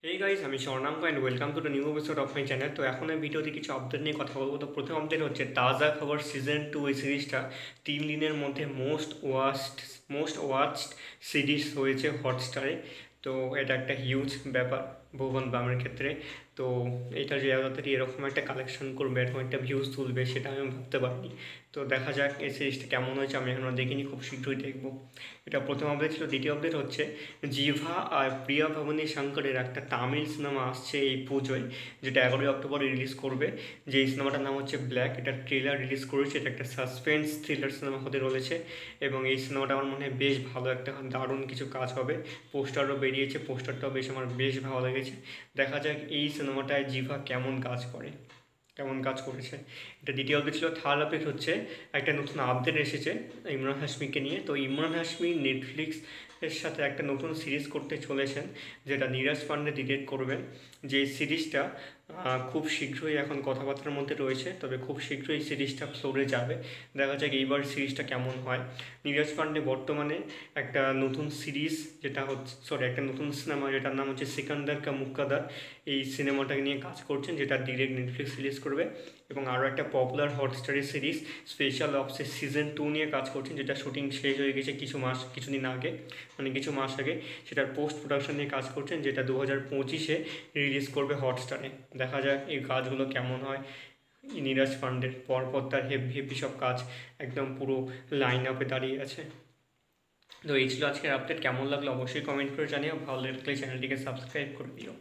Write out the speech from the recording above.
হেই guys, আমি Swarnank and welcome to the new episode of my channel. তো এখন আমি ভিডিওতে কিছু আপডেট নিয়ে কথা বলবো। তো প্রথম আপডেট হচ্ছে তাজা খবর সিজন 2 এই সিরিজটা 3 দিনের মধ্যে মোস্ট ওয়াচড সিরিজ হয়েছে হটস্টারে। তো এটা একটা হিউজ ব্যাপার ভুবন বামের ক্ষেত্রে। তো এটা যে তাড়াতাড়ি এরকম একটা কালেকশন করবে, এরকম একটা ভিউজ তুলবে, সেটা আমি ভাবতে পারিনি। তো দেখা যাক এই সিরিজটা কেমন হয়েছে, আমি এখনও দেখিনি, খুব শীঘ্রই দেখবো। এটা প্রথম আপডেট ছিল। দ্বিতীয় আপডেট হচ্ছে জিভা আর প্রিয়া ভবানী শঙ্করের একটা তামিল সিনেমা আসছে এই পুজোয়, যেটা 11ই অক্টোবর রিলিজ করবে। যে এই সিনেমাটার নাম হচ্ছে ব্ল্যাক। এটার ট্রেলার রিলিজ করেছে। এটা একটা সাসপেন্স থ্রিলার সিনেমা হতে চলেছে এবং এই সিনেমাটা আমার মনে হয় বেশ ভালো, একটা দারুণ কিছু কাজ হবে। পোস্টারও বেরিয়েছে, পোস্টারটাও আমার বেশ ভালো লেগেছে। দেখা যাক এই সিনেমাটায় জিভা কেমন কাজ করেছে। এটা দ্বিতীয় আপডেট ছিল। থার্ড আপডেট হচ্ছে একটা নতুন আপডেট এসেছে ইমরান হাশমিকে নিয়ে। তো ইমরান হাশমি নেটফ্লিক্স এর সাথে একটা নতুন সিরিজ করতে চলেছেন, যেটা নীরাজ পান্ডে ডিরেক্ট করবেন। যে সিরিজটা খুব শীঘ্রই এখন কথাবার্তার মধ্যে রয়েছে, তবে খুব শীঘ্রই সিরিজটা ফ্লোরে যাবে। দেখা যাক এইবার সিরিজটা কেমন হয়। নীরাজ পান্ডে বর্তমানে একটা নতুন সিরিজ, একটা নতুন সিনেমা যেটার নাম হচ্ছে সিকান্দার কা মুক্কাদার, এই সিনেমাটাকে নিয়ে কাজ করছেন, যেটা ডিরেক্ট নেটফ্লিক্স রিলিজ করবে। এবং আরও একটা পপুলার হটস্টারের সিরিজ স্পেশাল অপসের সিজন 2 নিয়ে কাজ করছেন, যেটা শুটিং শেষ হয়ে গেছে কিছুদিন আগে, মানে কিছু মাস আগে। সেটার পোস্ট প্রোডাকশন নিয়ে কাজ করছেন, যেটা 2025-এ রিলিজ করবে হটস্টারে। দেখা যাক এই কাজগুলো কেমন হয়। নীরাজ পান্ডের পরপর তার হেভি হেভি সব কাজ একদম পুরো লাইন আপে দাঁড়িয়ে আছে। তো এই ছিল আজকের আপডেট। কেমন লাগলো অবশ্যই কমেন্ট করে জানিও। ভালো লাগলে চ্যানেলটিকে সাবস্ক্রাইব করে দিও।